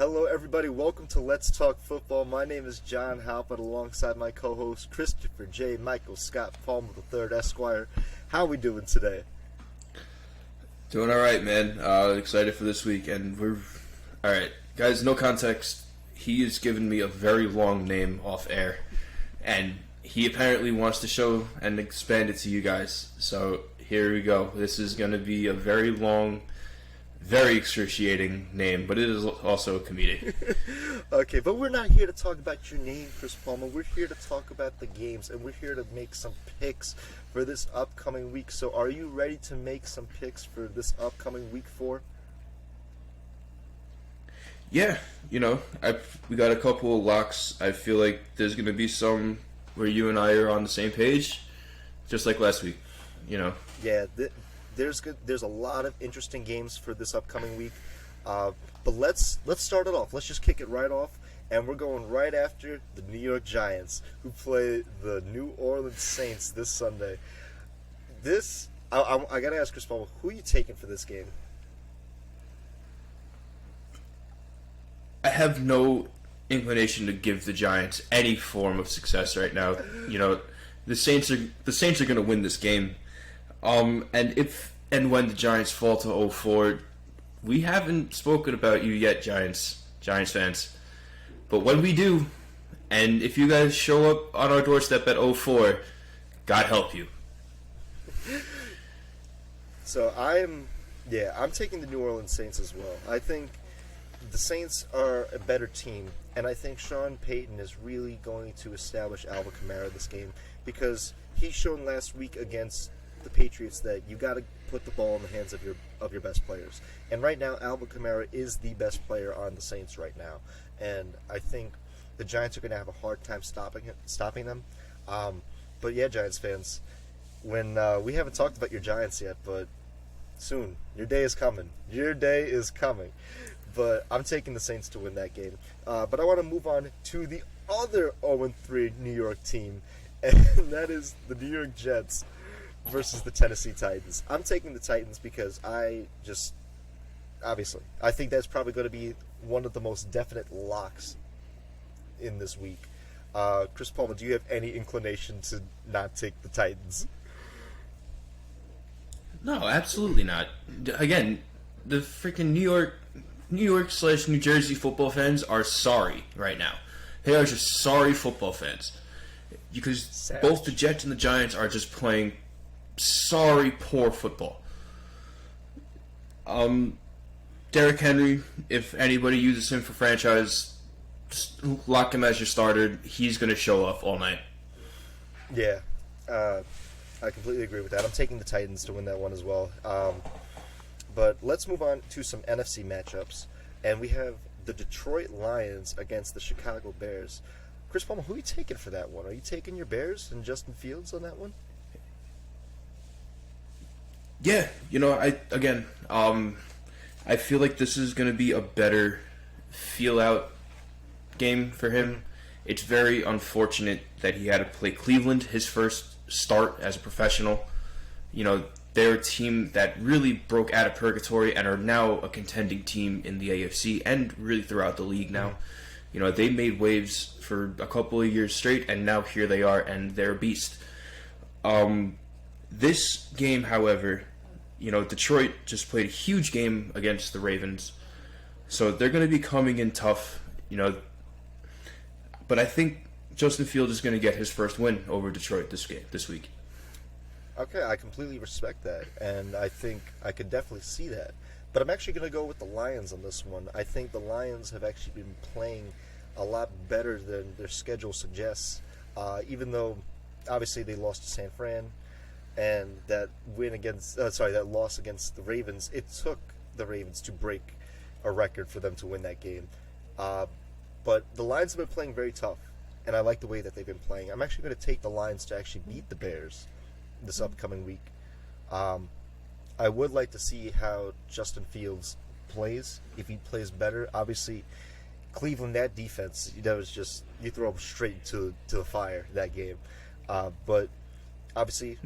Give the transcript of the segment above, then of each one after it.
Hello, everybody. Welcome to Let's Talk Football. My name is John Halpert, alongside my co-host Christopher J. Michael Scott Palmer III, Esquire. How are we doing today? Doing all right, man. Excited for this week, and we're all right, guys. No context. He has given me a very long name off air, and he apparently wants to show and expand it to you guys. So here we go. This is going to be a very long, very excruciating name, but it is also comedic. Okay, but we're not here to talk about your name, Chris Palmer. We're here to talk about the games, and we're here to make some picks for this upcoming week. So are you ready to make some picks for this upcoming week 4? Yeah, we got a couple of locks. I feel like there's going to be some where you and I are on the same page, just like last week, Yeah, there's a lot of interesting games for this upcoming week, but let's start it off. Let's just kick it right off, and we're going right after the New York Giants, who play the New Orleans Saints this Sunday. I gotta ask Chris Paul, who are you taking for this game? I have no inclination to give the Giants any form of success right now. The Saints are going to win this game. And if and when the Giants fall to 0-4, we haven't spoken about you yet, Giants fans. But when we do, and if you guys show up on our doorstep at 0-4, God help you. So I'm taking the New Orleans Saints as well. I think the Saints are a better team, and I think Sean Payton is really going to establish Alvin Kamara this game, because he shown last week against the Patriots that you got to put the ball in the hands of your best players. And right now, Alvin Kamara is the best player on the Saints right now, and I think the Giants are going to have a hard time stopping them. But yeah, Giants fans, when we haven't talked about your Giants yet, but soon your day is coming. Your day is coming. But I'm taking the Saints to win that game. But I want to move on to the other 0-3 New York team, and that is the New York Jets versus the Tennessee Titans. I'm taking the Titans because I think that's probably going to be one of the most definite locks in this week. Chris Palmer, do you have any inclination to not take the Titans? No, absolutely not. Again, the freaking New York/New Jersey football fans are sorry right now. They are just sorry football fans. Because both the Jets and the Giants are just playing sorry, poor football. Derrick Henry, if anybody uses him for franchise, just lock him as your starter. He's going to show off all night. Yeah, I completely agree with that. I'm taking the Titans to win that one as well. But let's move on to some NFC matchups. And we have the Detroit Lions against the Chicago Bears. Chris Palmer, who are you taking for that one? Are you taking your Bears and Justin Fields on that one? Yeah, I feel like this is going to be a better feel-out game for him. It's very unfortunate that he had to play Cleveland his first start as a professional. They're a team that really broke out of purgatory and are now a contending team in the AFC and really throughout the league now. They made waves for a couple of years straight, and now here they are, and they're a beast. This game, however, Detroit just played a huge game against the Ravens, so they're going to be coming in tough, But I think Justin Fields is going to get his first win over Detroit this week. Okay, I completely respect that, and I think I could definitely see that. But I'm actually going to go with the Lions on this one. I think the Lions have actually been playing a lot better than their schedule suggests, even though obviously they lost to San Fran, and that loss against the Ravens, it took the Ravens to break a record for them to win that game. But the Lions have been playing very tough, and I like the way that they've been playing. I'm actually going to take the Lions to actually beat the Bears this upcoming week. I would like to see how Justin Fields plays. If he plays better, obviously Cleveland, that defense, that was just, you throw them straight to the fire that game. But obviously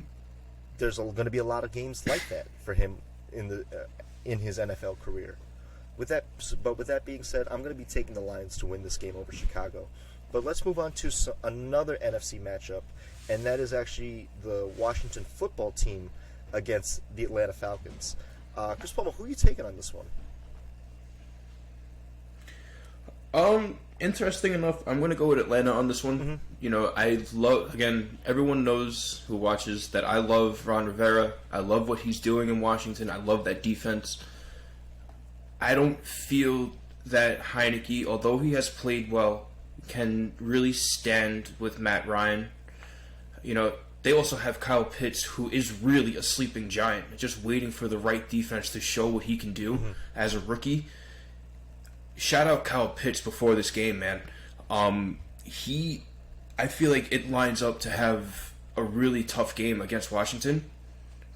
there's going to be a lot of games like that for him in his NFL career. With that being said, I'm going to be taking the Lions to win this game over Chicago. But let's move on to another NFC matchup, and that is actually the Washington football team against the Atlanta Falcons. Chris Palmer, who are you taking on this one? Interesting enough, I'm going to go with Atlanta on this one. Mm-hmm. You know, I love, again, everyone knows who watches that I love Ron Rivera. I love what he's doing in Washington. I love that defense. I don't feel that Heineke, although he has played well, can really stand with Matt Ryan. You know, they also have Kyle Pitts, who is really a sleeping giant, just waiting for the right defense to show what he can do as a rookie. Shout out Kyle Pitts before this game, man. I feel like it lines up to have a really tough game against Washington,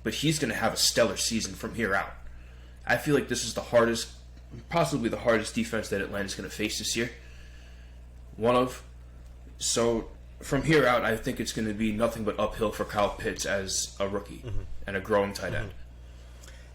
but he's going to have a stellar season from here out. I feel like this is possibly the hardest defense that Atlanta's going to face this year. So from here out, I think it's going to be nothing but uphill for Kyle Pitts as a rookie and a growing tight end.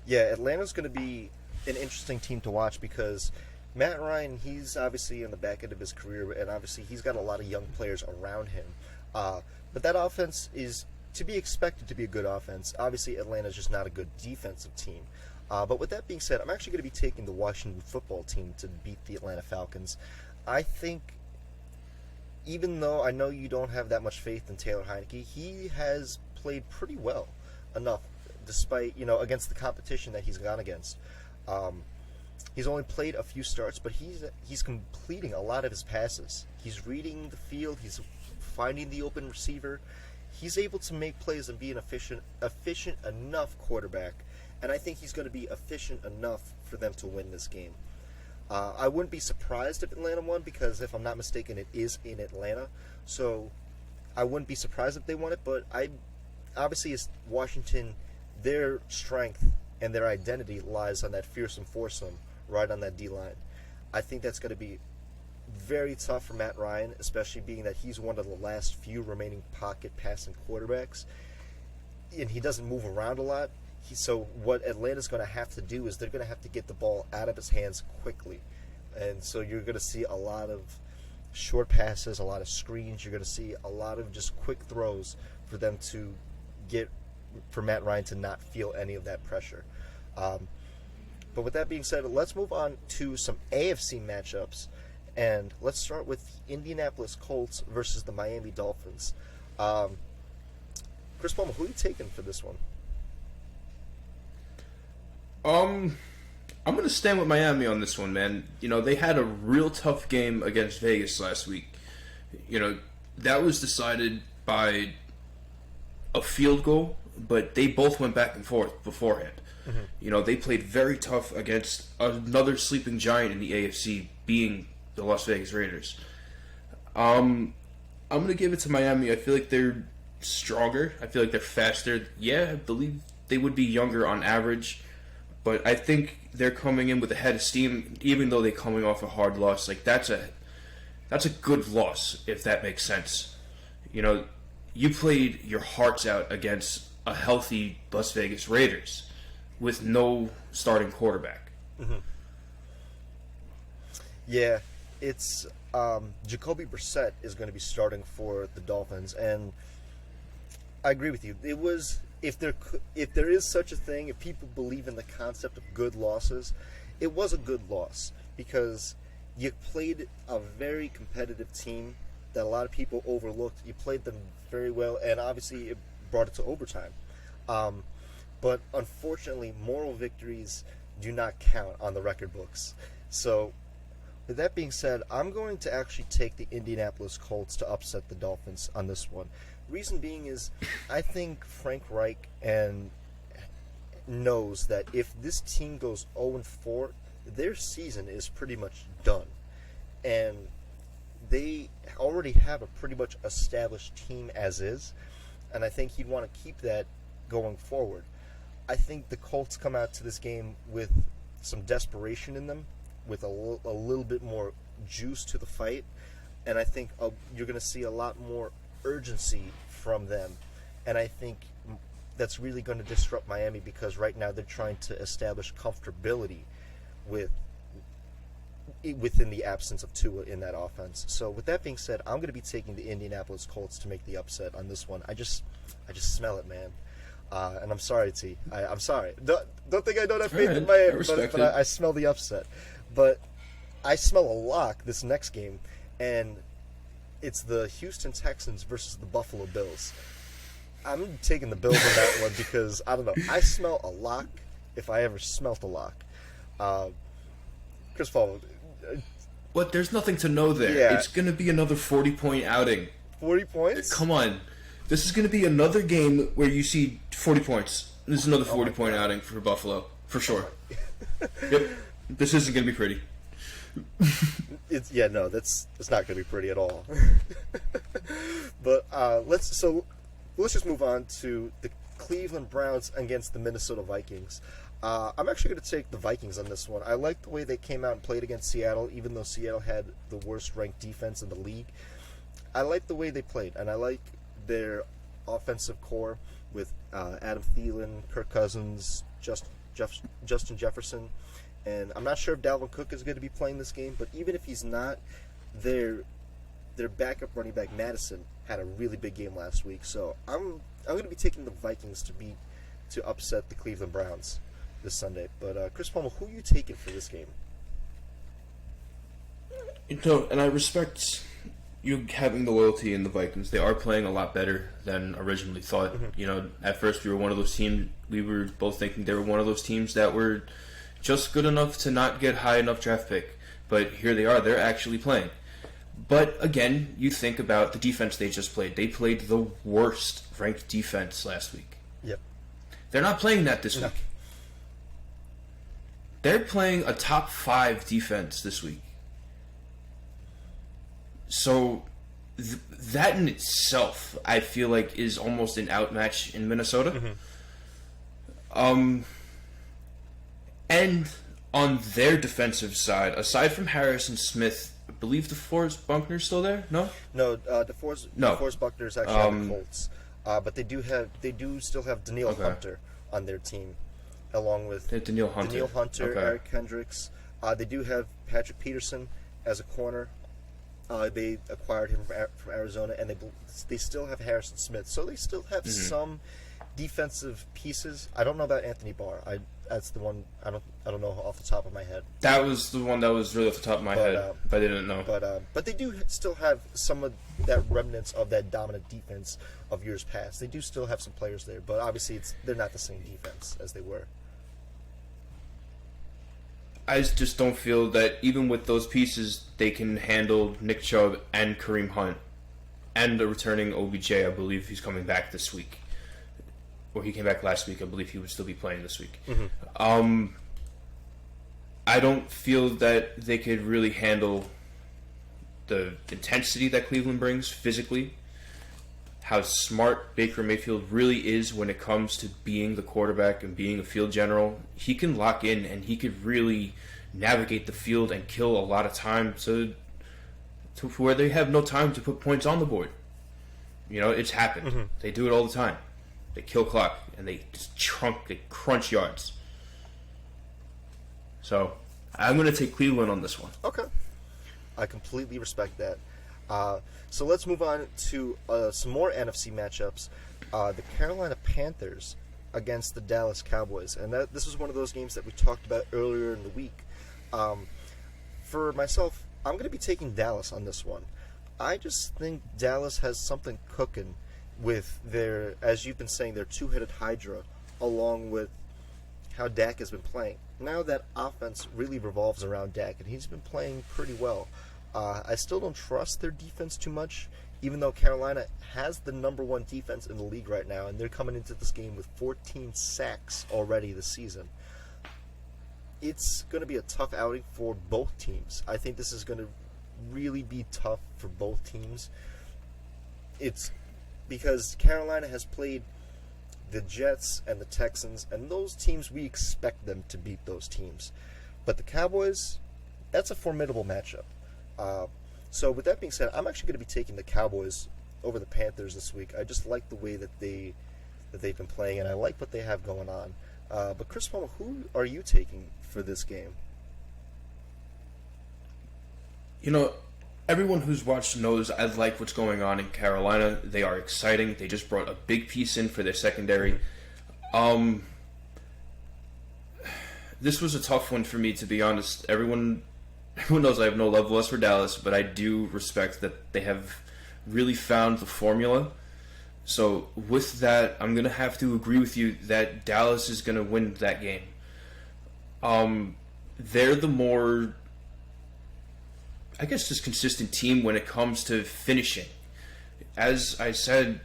Yeah, Atlanta's going to be an interesting team to watch because Matt Ryan, he's obviously in the back end of his career, and obviously he's got a lot of young players around him. But that offense is to be expected to be a good offense. Obviously, Atlanta's just not a good defensive team. But with that being said, I'm actually going to be taking the Washington football team to beat the Atlanta Falcons. I think, even though I know you don't have that much faith in Taylor Heineke, he has played pretty well enough, despite, against the competition that he's gone against. He's only played a few starts, but he's completing a lot of his passes. He's reading the field. He's finding the open receiver. He's able to make plays and be an efficient enough quarterback. And I think he's going to be efficient enough for them to win this game. I wouldn't be surprised if Atlanta won because, if I'm not mistaken, it is in Atlanta. So I wouldn't be surprised if they won it. But obviously, it's Washington, their strength and their identity lies on that fearsome foursome right on that D-line. I think that's going to be very tough for Matt Ryan, especially being that he's one of the last few remaining pocket passing quarterbacks. And he doesn't move around a lot. So what Atlanta's going to have to do is they're going to have to get the ball out of his hands quickly. And so you're going to see a lot of short passes, a lot of screens. You're going to see a lot of just quick throws for them to for Matt Ryan to not feel any of that pressure. But with that being said, let's move on to some AFC matchups. And let's start with the Indianapolis Colts versus the Miami Dolphins. Chris Palmer, who are you taking for this one? I'm going to stand with Miami on this one, man. They had a real tough game against Vegas last week. That was decided by a field goal, but they both went back and forth beforehand. They played very tough against another sleeping giant in the AFC, being the Las Vegas Raiders. I'm going to give it to Miami. I feel like they're stronger. I feel like they're faster. Yeah, I believe they would be younger on average. But I think they're coming in with a head of steam, even though they're coming off a hard loss. Like, that's a good loss, if that makes sense. You played your hearts out against a healthy Las Vegas Raiders with no starting quarterback. Yeah, it's Jacoby Brissett is going to be starting for the Dolphins, and I agree with you. It was. If there is such a thing, if people believe in the concept of good losses, it was a good loss because you played a very competitive team that a lot of people overlooked. You played them very well, and obviously it brought it to overtime. But unfortunately, moral victories do not count on the record books. So, with that being said, I'm going to actually take the Indianapolis Colts to upset the Dolphins on this one. Reason being is, I think Frank Reich knows that if this team goes 0-4, their season is pretty much done. And they already have a pretty much established team as is, and I think he'd want to keep that going forward. I think the Colts come out to this game with some desperation in them, with a little bit more juice to the fight, and I think you're going to see a lot more urgency from them, and I think that's really going to disrupt Miami because right now they're trying to establish comfortability with within the absence of Tua in that offense. So with that being said, I'm going to be taking the Indianapolis Colts to make the upset on this one. I just smell it, man. And I'm sorry, T. I'm sorry. Don't think I don't have faith in Miami, but I smell the upset. But I smell a lock this next game, and it's the Houston Texans versus the Buffalo Bills. I'm taking the Bills on that one because, I don't know, I smell a lock if I ever smelt a lock. Chris Paul. What? There's nothing to know there. Yeah. It's going to be another 40-point outing. 40 points? Come on. This is going to be another game where you see 40 points. This is another 40-point outing for Buffalo, for sure. Yep. This isn't going to be pretty. It's not going to be pretty at all. But let's just move on to the Cleveland Browns against the Minnesota Vikings. I'm actually going to take the Vikings on this one. I like the way they came out and played against Seattle, even though Seattle had the worst ranked defense in the league. I like the way they played, and I like their offensive core with Adam Thielen, Kirk Cousins, Justin Jefferson, and I'm not sure if Dalvin Cook is going to be playing this game, but even if he's not, their backup running back Madison had a really big game last week, so I'm going to be taking the Vikings to upset the Cleveland Browns this Sunday. But Chris Palmer, who are you taking for this game? And I respect you having the loyalty in the Vikings. They are playing a lot better than originally thought. Mm-hmm. At first we were one of those teams. We were both thinking they were one of those teams that were just good enough to not get high enough draft pick. But here they are. They're actually playing. But again, you think about the defense they just played. They played the worst ranked defense last week. Yep. They're not playing that this week. They're playing a top 5 defense this week. So that in itself, I feel like, is almost an outmatch in Minnesota. Mm-hmm. And on their defensive side, aside from Harrison Smith, I believe DeForest Buckner's still there. No, DeForest Buckner's actually on the Colts, but they do still have Danielle Hunter on their team, along with Danielle Hunter, Eric Kendricks. They do have Patrick Peterson as a corner. They acquired him from Arizona, and they still have Harrison Smith. So they still have some defensive pieces. I don't know about Anthony Barr. That's the one I don't know off the top of my head. That was the one that was really off the top of my head. But I didn't know. But they do still have some of that remnants of that dominant defense of years past. They do still have some players there, but obviously they're not the same defense as they were. I just don't feel that even with those pieces, they can handle Nick Chubb and Kareem Hunt and the returning OBJ. I believe he's coming back this week. Or he came back last week. I believe he would still be playing this week. Mm-hmm. I don't feel that they could really handle the intensity that Cleveland brings physically. How smart Baker Mayfield really is when it comes to being the quarterback and being a field general. He can lock in and he could really navigate the field and kill a lot of time to where they have no time to put points on the board. It's happened. Mm-hmm. They do it all the time. They kill clock and they crunch yards. So I'm going to take Cleveland on this one. Okay. I completely respect that. So let's move on to some more NFC matchups. The Carolina Panthers against the Dallas Cowboys. And this was one of those games that we talked about earlier in the week. For myself, I'm going to be taking Dallas on this one. I just think Dallas has something cooking with their, as you've been saying, their two-headed hydra, along with how Dak has been playing. Now that offense really revolves around Dak, and he's been playing pretty well. I still don't trust their defense too much, even though Carolina has the number 1 defense in the league right now, and they're coming into this game with 14 sacks already this season. It's going to be a tough outing for both teams. I think this is going to really be tough for both teams. It's because Carolina has played the Jets and the Texans, and those teams, we expect them to beat those teams. But the Cowboys, that's a formidable matchup. So with that being said, I'm actually going to be taking the Cowboys over the Panthers this week. I just like the way that they've been playing, and I like what they have going on. But Chris Palmer, who are you taking for this game? You know, everyone who's watched knows I like what's going on in Carolina. They are exciting. They just brought a big piece in for their secondary. This was a tough one for me, to be honest. Everyone knows I have no love lost for Dallas, but I do respect that they have really found the formula. So with that, I'm going to have to agree with you that Dallas is going to win that game. They're the more, I guess, just consistent team when it comes to finishing. As I said,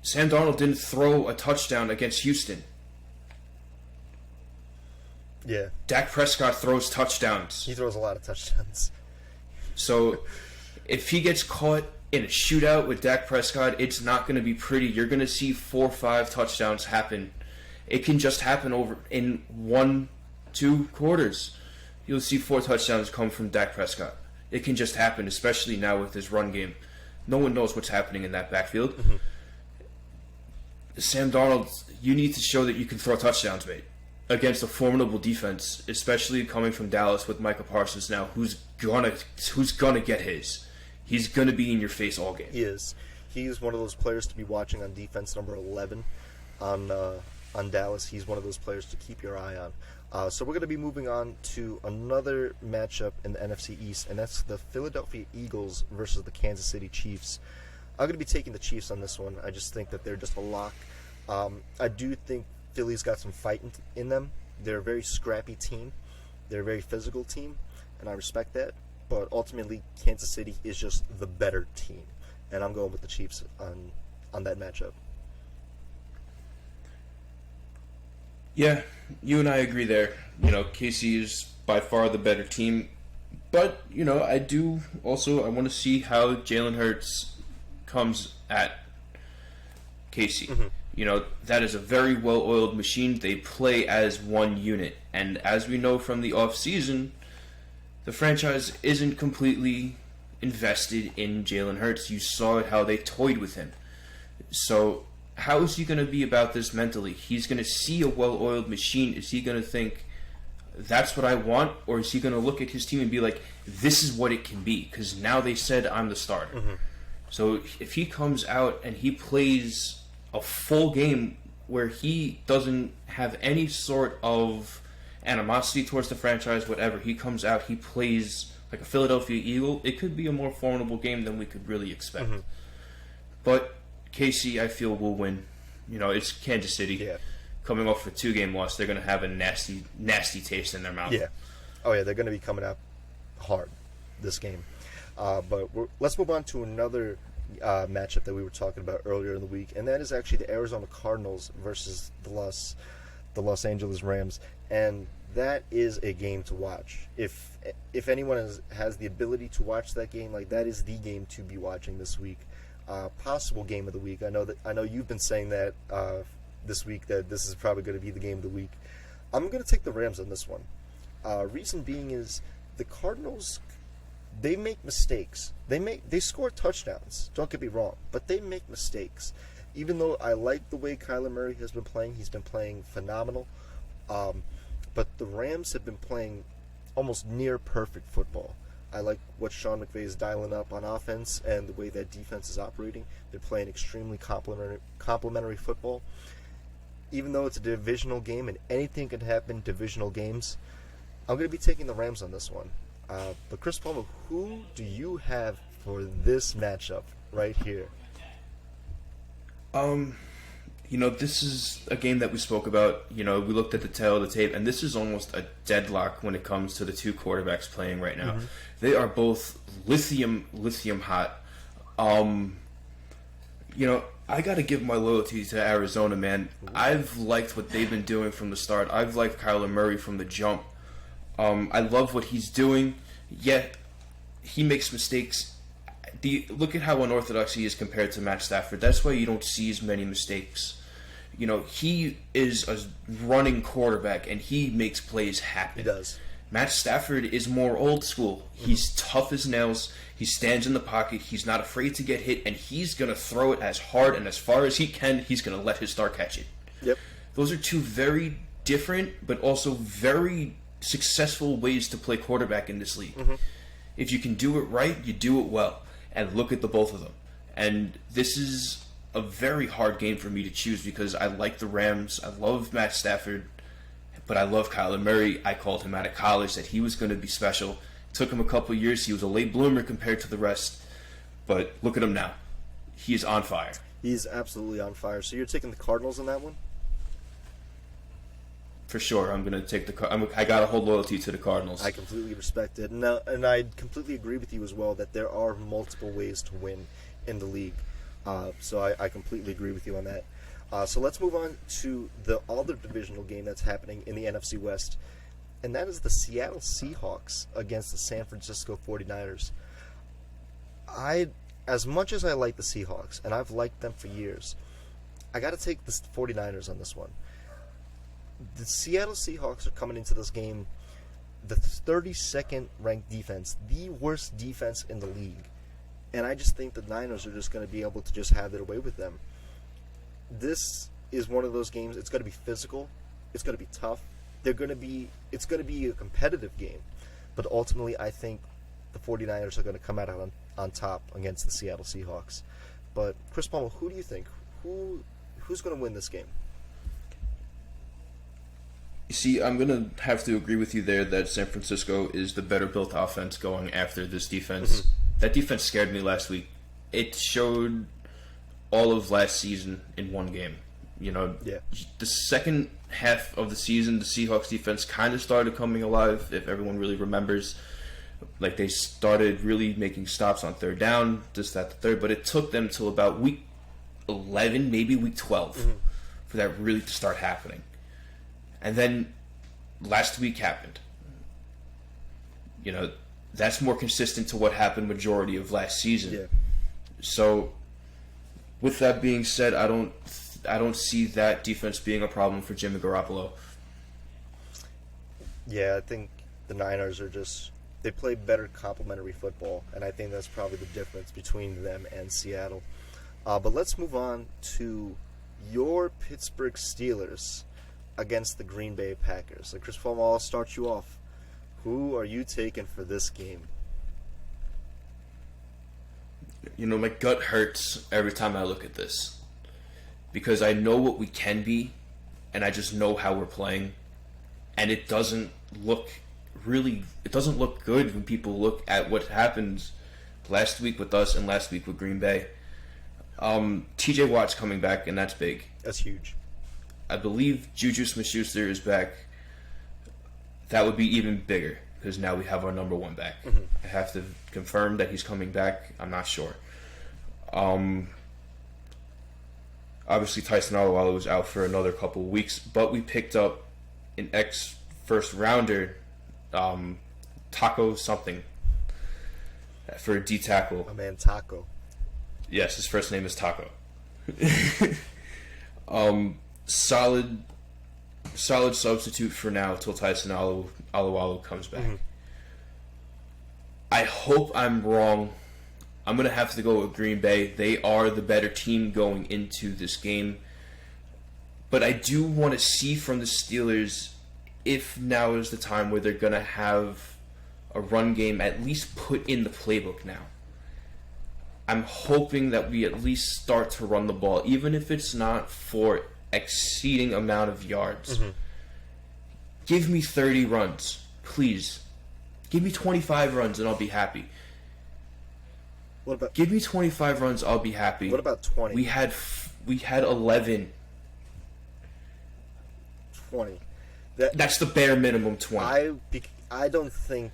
Sam Darnold didn't throw a touchdown against Houston. Yeah. Dak Prescott throws touchdowns. He throws a lot of touchdowns. So if he gets caught in a shootout with Dak Prescott, it's not going to be pretty. You're going to see 4 or 5 touchdowns happen. It can just happen over in 1-2 quarters. You'll see 4 touchdowns come from Dak Prescott. It can just happen, especially now with his run game. No one knows what's happening in that backfield. Mm-hmm. Sam Darnold, you need to show that you can throw touchdowns, mate, against a formidable defense, especially coming from Dallas with Micah Parsons now, who's gonna get his. He's gonna be in your face all game. He is. He's one of those players to be watching on defense, number 11 on Dallas. He's one of those players to keep your eye on. So we're going to be moving on to another matchup in the NFC East, and that's the Philadelphia Eagles versus the Kansas City Chiefs. I'm going to be taking the Chiefs on this one. I just think that they're just a lock. I do think Philly's got some fight in them. They're a very scrappy team. They're a very physical team, and I respect that. But ultimately, Kansas City is just the better team, and I'm going with the Chiefs on that matchup. Yeah, you and I agree there. You know, KC is by far the better team. But, you know, I want to see how Jalen Hurts comes at KC. Mm-hmm. You know, that is a very well-oiled machine. They play as one unit. And as we know from the offseason, the franchise isn't completely invested in Jalen Hurts. You saw how they toyed with him. So how is he going to be about this mentally? He's going to see a well-oiled machine. Is he going to think, that's what I want? Or is he going to look at his team and be like, this is what it can be? Because now they said I'm the starter. Mm-hmm. So if he comes out and he plays a full game where he doesn't have any sort of animosity towards the franchise, whatever, he comes out, he plays like a Philadelphia Eagle, it could be a more formidable game than we could really expect. Mm-hmm. But KC, I feel, will win. You know, it's Kansas City. Yeah. Coming off a 2-game loss, they're going to have a nasty, nasty taste in their mouth. Yeah. Oh, yeah, they're going to be coming out hard this game. But let's move on to another matchup that we were talking about earlier in the week, and that is actually the Arizona Cardinals versus the Los Angeles Rams. And that is a game to watch. If anyone has the ability to watch that game, like, that is the game to be watching this week. Possible game of the week. I know you've been saying that this week, that this is probably going to be the game of the week. I'm going to take the Rams on this one. Reason being is the Cardinals, they make mistakes. They score touchdowns. Don't get me wrong, but they make mistakes. Even though I like the way Kyler Murray has been playing, he's been playing phenomenal. But the Rams have been playing almost near perfect football. I like what Sean McVay is dialing up on offense and the way that defense is operating. They're playing extremely complementary football. Even though it's a divisional game and anything can happen in divisional games, I'm going to be taking the Rams on this one. But Chris Palmer, who do you have for this matchup right here? You know, this is a game that we spoke about. You know, we looked at the tail of the tape, and this is almost a deadlock when it comes to the two quarterbacks playing right now. Mm-hmm. They are both lithium hot. You know, I got to give my loyalty to Arizona, man. I've liked what they've been doing from the start. I've liked Kyler Murray from the jump. I love what he's doing, yet he makes mistakes. Look at how unorthodox he is compared to Matt Stafford. That's why you don't see as many mistakes. You know, he is a running quarterback, and he makes plays happen. He does. Matt Stafford is more old school. He's tough as nails. He stands in the pocket. He's not afraid to get hit, and he's going to throw it as hard and as far as he can. He's going to let his star catch it. Yep. Those are two very different but also very successful ways to play quarterback in this league. Mm-hmm. If you can do it right, you do it well. And look at the both of them. And this is a very hard game for me to choose because I like the Rams. I love Matt Stafford, but I love Kyler Murray. I called him out of college that he was going to be special. It took him a couple of years. He was a late bloomer compared to the rest. But look at him now. He is on fire. He's absolutely on fire. So you're taking the Cardinals in that one? For sure, I'm going to take I got to hold loyalty to the Cardinals. I completely respect it. And I completely agree with you as well that there are multiple ways to win in the league. So I completely agree with you on that. So let's move on to the other divisional game that's happening in the NFC West, and that is the Seattle Seahawks against the San Francisco 49ers. As much as I like the Seahawks, and I've liked them for years, I got to take the 49ers on this one. The Seattle Seahawks are coming into this game the 32nd ranked defense, the worst defense in the league. And I just think the Niners are just going to be able to just have their way with them. This is one of those games. It's going to be physical. It's going to be tough. It's going to be a competitive game. But ultimately, I think the 49ers are going to come out on top against the Seattle Seahawks. But Chris Palmer, who do you think? Who's going to win this game? You see, I'm going to have to agree with you there that San Francisco is the better built offense going after this defense. Mm-hmm. That defense scared me last week. It showed all of last season in one game. The second half of the season, the Seahawks defense kind of started coming alive, if everyone really remembers. Like, they started really making stops on third down, this, that, the third, but it took them till about week 11, maybe week 12, for that really to start happening. And then last week happened. That's more consistent to what happened majority of last season. Yeah. So, with that being said, I don't see that defense being a problem for Jimmy Garoppolo. Yeah, I think the Niners they play better complementary football, and I think that's probably the difference between them and Seattle. But let's move on to your Pittsburgh Steelers against the Green Bay Packers. So, Chris Palmer, I'll start you off. Who are you taking for this game? My gut hurts every time I look at this because I know what we can be, and I just know how we're playing, and it doesn't look good when people look at what happened last week with us and last week with Green Bay. T.J. Watt's coming back, and that's big. That's huge. I believe Juju Smith-Schuster is back. That would be even bigger because now we have our number one back. Mm-hmm. I have to confirm that he's coming back. I'm not sure. Obviously, Tyson Alualu was out for another couple of weeks, but we picked up an ex-first rounder, Taco something, for a D tackle. My man Taco. Yes, his first name is Taco. Solid substitute for now till Tyson Alualu comes back. Mm-hmm. I hope I'm wrong. I'm going to have to go with Green Bay. They are the better team going into this game. But I do want to see from the Steelers if now is the time where they're going to have a run game at least put in the playbook now. I'm hoping that we at least start to run the ball, even if it's not for exceeding amount of yards. Mm-hmm. Give me 30 runs, please. Give me 25 runs and I'll be happy. Give me 25 runs, I'll be happy. What about 20? We had 11. 20. That's the bare minimum. 20. I don't think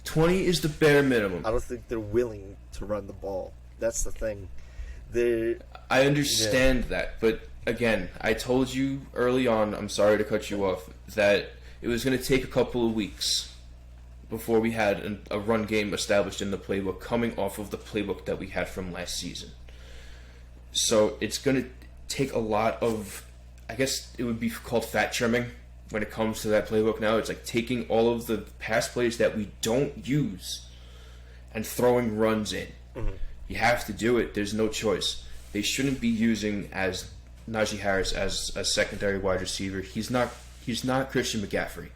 20 is the bare minimum. I don't think they're willing to run the ball. That's the thing. I understand that, but again, I told you early on, I'm sorry to cut you off, that it was going to take a couple of weeks before we had a run game established in the playbook coming off of the playbook that we had from last season. So it's going to take a lot of, I guess it would be called fat trimming when it comes to that playbook now. It's like taking all of the pass plays that we don't use and throwing runs in. Mm-hmm. You have to do it. There's no choice. They shouldn't be using as Najee Harris as a secondary wide receiver. He's not Christian McCaffrey.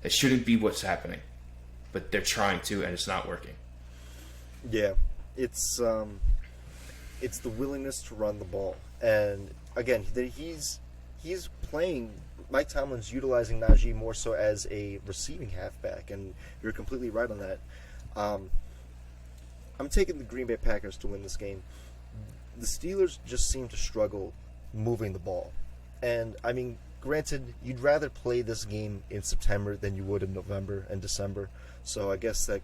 That shouldn't be what's happening. But they're trying to, and it's not working. Yeah, it's the willingness to run the ball, and again, he's playing. Mike Tomlin's utilizing Najee more so as a receiving halfback, and you're completely right on that. I'm taking the Green Bay Packers to win this game. The Steelers just seem to struggle moving the ball, and I mean, granted, you'd rather play this game in September than you would in November and December, so I guess that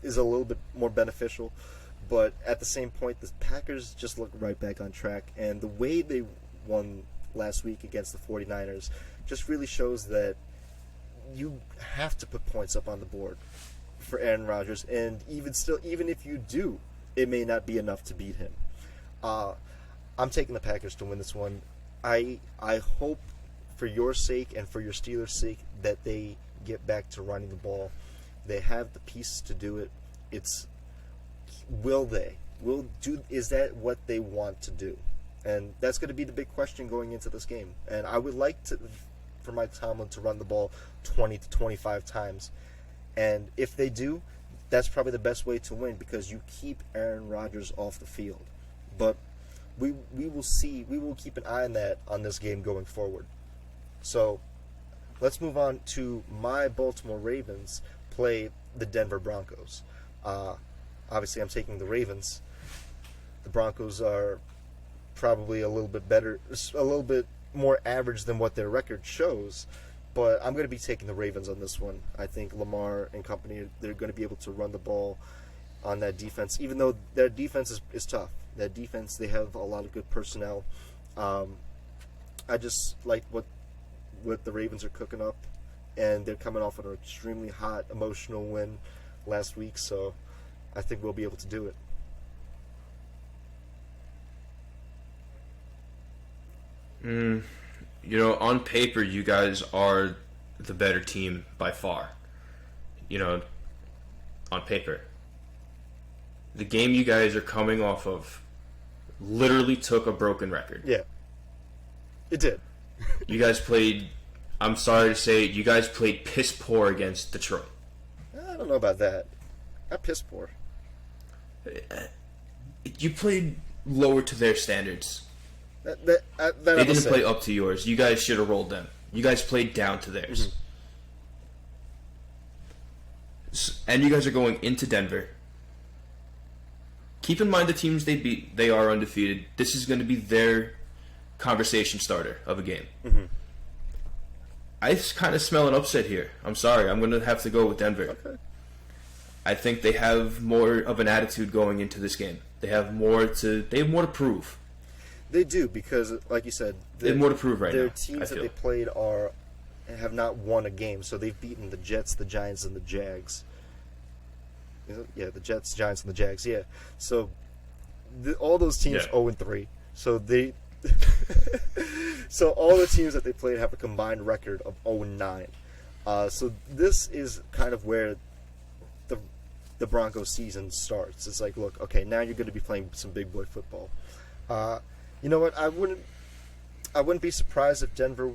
is a little bit more beneficial. But at the same point, the Packers just look right back on track, and the way they won last week against the 49ers just really shows that you have to put points up on the board for Aaron Rodgers, and even if you do, it may not be enough to beat him. I'm taking the Packers to win this one. I hope, for your sake and for your Steelers' sake, that they get back to running the ball. They have the pieces to do it. Will they? Is that what they want to do? And that's going to be the big question going into this game. And I would like for Mike Tomlin to run the ball 20 to 25 times. And if they do, that's probably the best way to win, because you keep Aaron Rodgers off the field. But we will see. We will keep an eye on that on this game going forward. So let's move on to my Baltimore Ravens play the Denver Broncos. Obviously, I'm taking the Ravens. The Broncos are probably a little bit better, a little bit more average than what their record shows, but I'm going to be taking the Ravens on this one. I think Lamar and company, they're going to be able to run the ball on that defense, even though their defense is tough. That defense, they have a lot of good personnel. I just like what the Ravens are cooking up, and they're coming off an extremely hot, emotional win last week, so I think we'll be able to do it. On paper, you guys are the better team by far. On paper. The game you guys are coming off of literally took a broken record. Yeah. It did. You guys played, I'm sorry to say, you guys played piss poor against Detroit. I don't know about that. Not piss poor. You played lower to their standards. They didn't play up to yours. You guys should have rolled them. You guys played down to theirs. Mm-hmm. And you guys are going into Denver. Keep in mind the teams they beat, they are undefeated. This is going to be their conversation starter of a game. Mm-hmm. I kind of smell an upset here. I'm sorry. I'm going to have to go with Denver. Okay. I think they have more of an attitude going into this game. They have more to prove. They do, because, like you said, they have more to prove right now. Their teams that they played have not won a game, so they've beaten the Jets, the Giants, and the Jags. Yeah, the Jets, Giants, and the Jags. Yeah, so all those teams 0-3. So so all the teams that they played have a combined record of 0-9. So this is kind of where the Broncos season starts. It's like, look, okay, now you're going to be playing some big boy football. You know what? I wouldn't be surprised if Denver,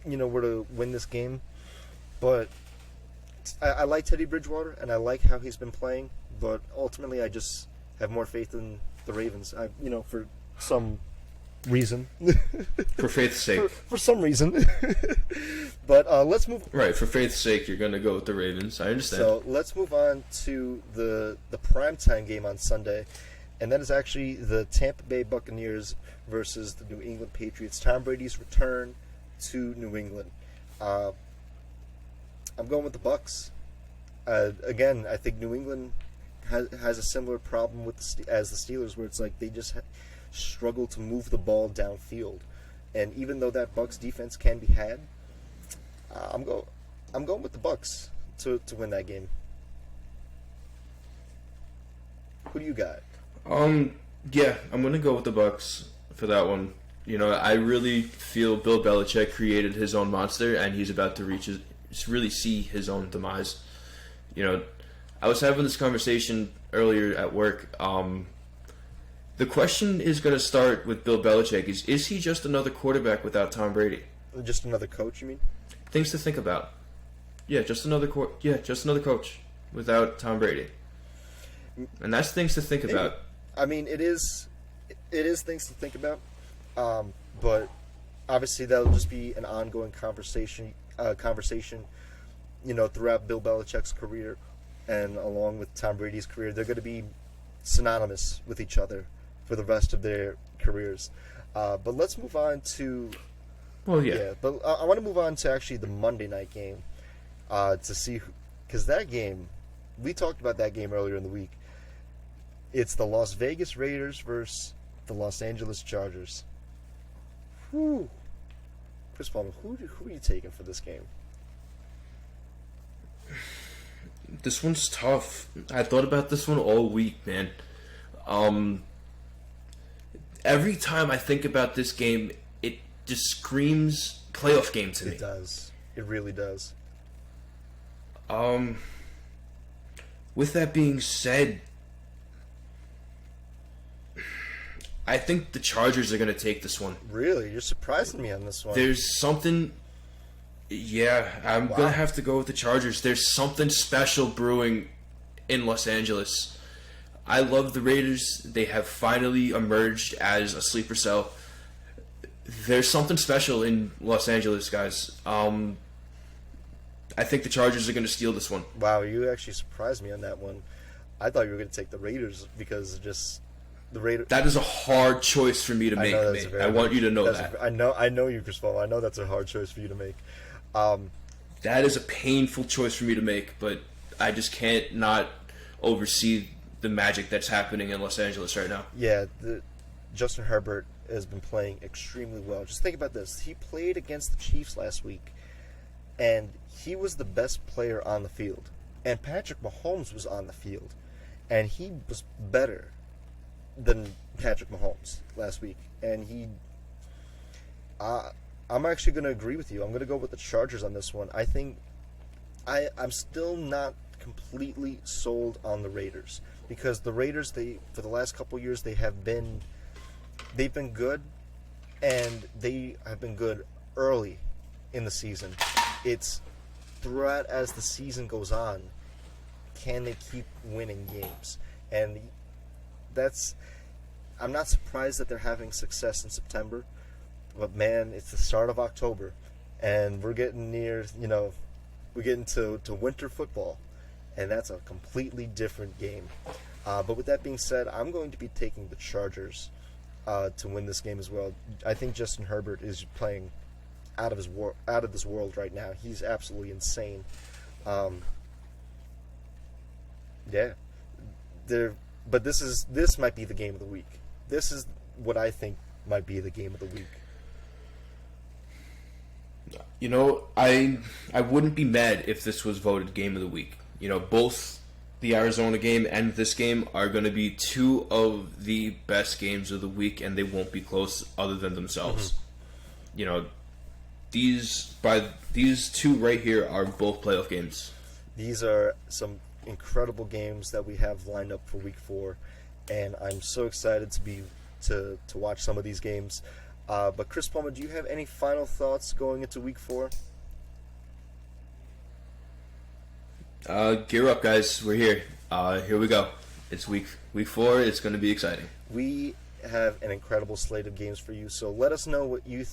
were to win this game. But I like Teddy Bridgewater, and I like how he's been playing. But ultimately, I just have more faith in the Ravens. For some reason. For faith's sake. For some reason. But let's move. Right, for faith's sake, you're going to go with the Ravens. I understand. So let's move on to the primetime game on Sunday. And that is actually the Tampa Bay Buccaneers versus the New England Patriots. Tom Brady's return to New England. I'm going with the Bucs. Again, I think New England has a similar problem as the Steelers, where it's like they just struggle to move the ball downfield. And even though that Bucs defense can be had, I'm going with the Bucs to win that game. Who do you got? Yeah, I'm gonna go with the Bucs for that one. I really feel Bill Belichick created his own monster, and he's about to really see his own demise. I was having this conversation earlier at work. The question is going to start with Bill Belichick: is he just another quarterback without Tom Brady? Just another coach, you mean? Things to think about. Yeah, just another coach without Tom Brady. And that's things to think about. I mean, it is things to think about, but obviously that'll just be an ongoing conversation. Throughout Bill Belichick's career, and along with Tom Brady's career, they're going to be synonymous with each other for the rest of their careers. But let's move on to. Well, yeah. But I want to move on to actually the Monday night game to see, because that game, we talked about that game earlier in the week. It's the Las Vegas Raiders versus the Los Angeles Chargers. Whew. Chris Palmer, who are you taking for this game? This one's tough. I thought about this one all week, man. Every time I think about this game, it just screams playoff game to me. It does. It really does. With that being said, I think the Chargers are going to take this one. Really? You're surprising me on this one. There's something... Yeah, I'm going to have to go with the Chargers. There's something special brewing in Los Angeles. I love the Raiders. They have finally emerged as a sleeper cell. There's something special in Los Angeles, guys. I think the Chargers are going to steal this one. Wow, you actually surprised me on that one. I thought you were going to take the Raiders because just the Raiders. That is a hard choice for me to make. I want you to know that. I know you, Chris Paul. I know that's a hard choice for you to make. That is a painful choice for me to make, but I just can't not oversee the magic that's happening in Los Angeles right now. Yeah, Justin Herbert has been playing extremely well. Just think about this. He played against the Chiefs last week, and he was the best player on the field. And Patrick Mahomes was on the field, and he was better than Patrick Mahomes last week. And I'm actually going to agree with you. I'm going to go with the Chargers on this one. I think I'm still not completely sold on the Raiders because the Raiders, for the last couple years, they've been good, and they have been good early in the season. It's throughout as the season goes on, can they keep winning games? And I'm not surprised that they're having success in September. But man, it's the start of October, and we're getting near, we're getting to winter football, and that's a completely different game. But with that being said, I'm going to be taking the Chargers to win this game as well. I think Justin Herbert is playing out of this world right now. He's absolutely insane. Yeah, but this might be the game of the week. This is what I think might be the game of the week. I wouldn't be mad if this was voted game of the week. Both the Arizona game and this game are going to be two of the best games of the week, and they won't be close other than themselves. Mm-hmm. These two right here are both playoff games. These are some incredible games that we have lined up for Week 4, and I'm so excited to watch some of these games. But Chris Palmer, do you have any final thoughts going into Week 4? Gear up, guys. We're here. Here we go. It's week 4. It's going to be exciting. We have an incredible slate of games for you. So let us know what you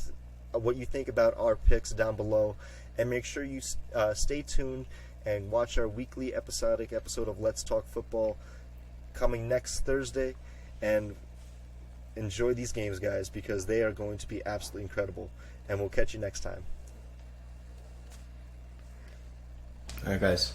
think about our picks down below, and make sure you stay tuned and watch our weekly episodic episode of Let's Talk Football coming next Thursday. And enjoy these games, guys, because they are going to be absolutely incredible. And we'll catch you next time. All right, guys.